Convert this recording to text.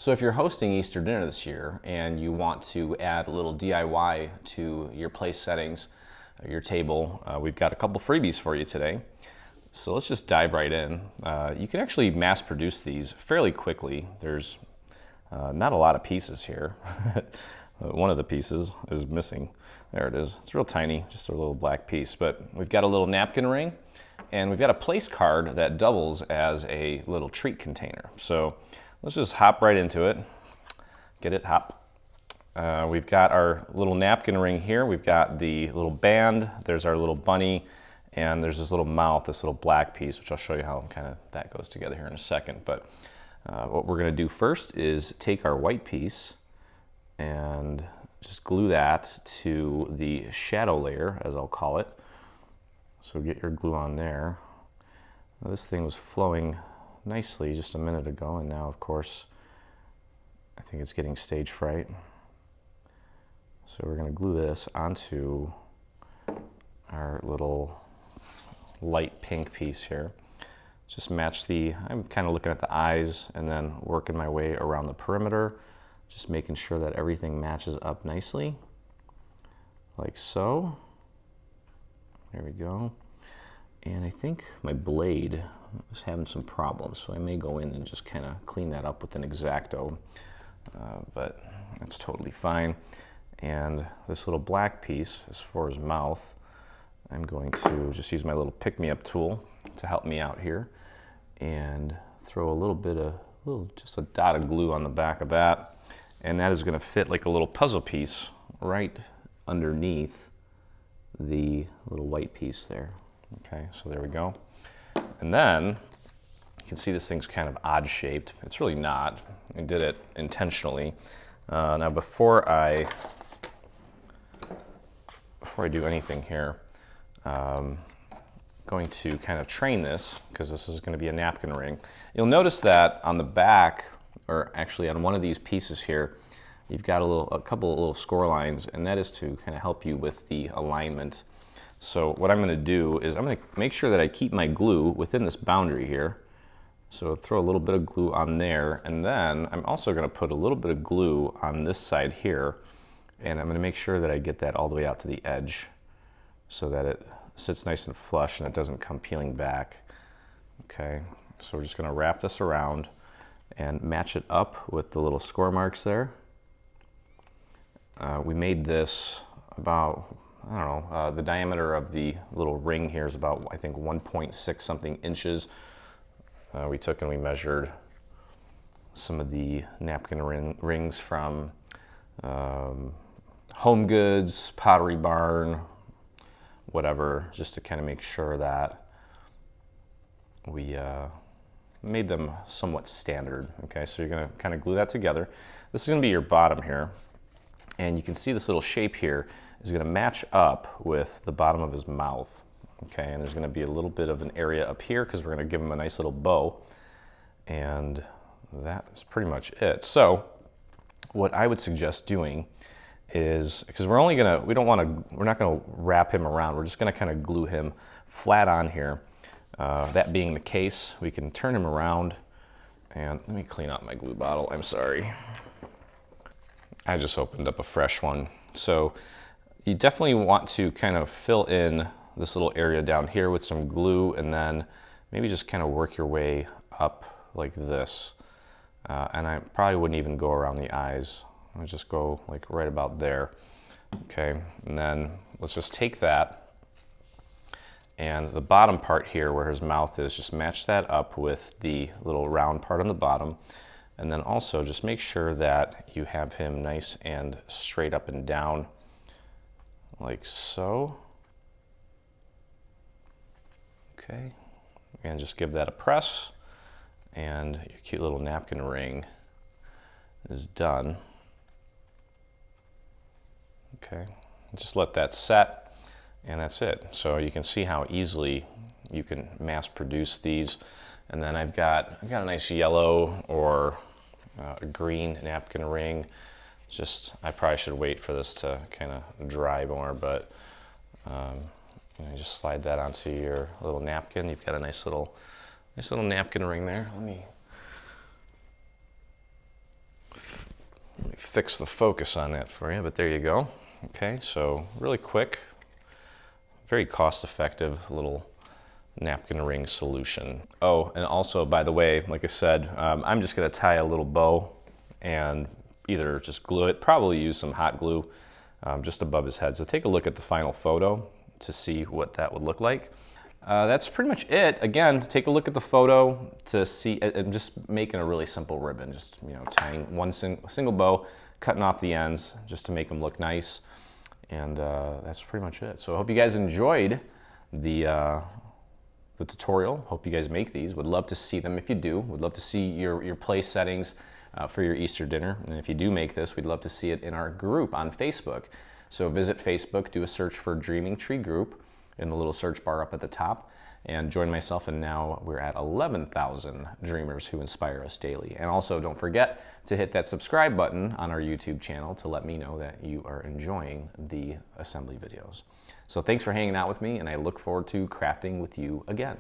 So if you're hosting Easter dinner this year and you want to add a little DIY to your place settings, your table, we've got a couple freebies for you today. So let's just dive right in. You can actually mass produce these fairly quickly. There's not a lot of pieces here. One of the pieces is missing. There it is. It's real tiny, just a little black piece. But we've got a little napkin ring, and we've got a place card that doubles as a little treat container. So let's just hop right into it. Get it, hop. We've got our little napkin ring here. We've got the little band. There's our little bunny. And there's this little mouth, this little black piece, which I'll show you how kind of that goes together here in a second. But what we're going to do first is take our white piece and just glue that to the shadow layer, as I'll call it. So get your glue on there. Now, this thing was flowing nicely just a minute ago, and now, of course, I think it's getting stage fright. So we're going to glue this onto our little light pink piece here. Just match I'm kind of looking at the eyes and then working my way around the perimeter, just making sure that everything matches up nicely, like so. There we go. And I think my blade is having some problems, so I may go in and just kind of clean that up with an X-Acto, but that's totally fine. And this little black piece is for his mouth. I'm going to just use my little pick-me-up tool to help me out here and throw a little bit of, just a dot of glue on the back of that. And that is going to fit like a little puzzle piece right underneath the little white piece there. Okay, so there we go. And then you can see this thing's kind of odd shaped. It's really not. I did it intentionally. Now before I do anything here, going to kind of train this, because this is going to be a napkin ring. You'll notice that on the back, or actually on one of these pieces here, you've got a couple of little score lines, and that is to kind of help you with the alignment. So what I'm going to do is I'm going to make sure that I keep my glue within this boundary here. So throw a little bit of glue on there, and then I'm also going to put a little bit of glue on this side here, and I'm going to make sure that I get that all the way out to the edge so that it sits nice and flush and it doesn't come peeling back. Okay, so we're just going to wrap this around and match it up with the little score marks there. We made this about, I don't know, the diameter of the little ring here is about, I think, 1.6 something inches. We took and we measured some of the napkin rings from Home Goods, Pottery Barn, whatever, just to kind of make sure that we made them somewhat standard. Okay, so you're going to kind of glue that together. This is going to be your bottom here, and you can see this little shape here is going to match up with the bottom of his mouth. Okay, and there's going to be a little bit of an area up here because we're going to give him a nice little bow, and that is pretty much it. So what I would suggest doing is, because we're not gonna wrap him around, we're just gonna kind of glue him flat on here. That being the case, we can turn him around, and let me clean out my glue bottle, I'm sorry. I just opened up a fresh one. So you definitely want to kind of fill in this little area down here with some glue, and then maybe just kind of work your way up like this. And I probably wouldn't even go around the eyes. I'll just go like right about there. Okay, and then let's just take that, and the bottom part here where his mouth is, just match that up with the little round part on the bottom, and then also just make sure that you have him nice and straight up and down like so. Okay, and just give that a press, and your cute little napkin ring is done. Okay, just let that set, and that's it. So you can see how easily you can mass produce these. And then I've got a nice yellow or a green napkin ring. I probably should wait for this to kind of dry more, but you just slide that onto your little napkin. You've got a nice little napkin ring there. Let me fix the focus on that for you, but there you go. Okay, so really quick, very cost-effective little napkin ring solution. Oh, and also, by the way, like I said, I'm just gonna tie a little bow and either just glue it, probably use some hot glue just above his head. So take a look at the final photo to see what that would look like. That's pretty much it. Again, take a look at the photo to see, and just making a really simple ribbon, just tying one single bow, cutting off the ends just to make them look nice. And that's pretty much it. So I hope you guys enjoyed the tutorial. Hope you guys make these. Would love to see them if you do. Would love to see your place settings for your Easter dinner. And if you do make this, we'd love to see it in our group on Facebook. So visit Facebook, do a search for Dreaming Tree Group in the little search bar up at the top, and join myself, and now we're at 11,000 dreamers who inspire us daily. And also don't forget to hit that subscribe button on our YouTube channel to let me know that you are enjoying the assembly videos. So thanks for hanging out with me, and I look forward to crafting with you again.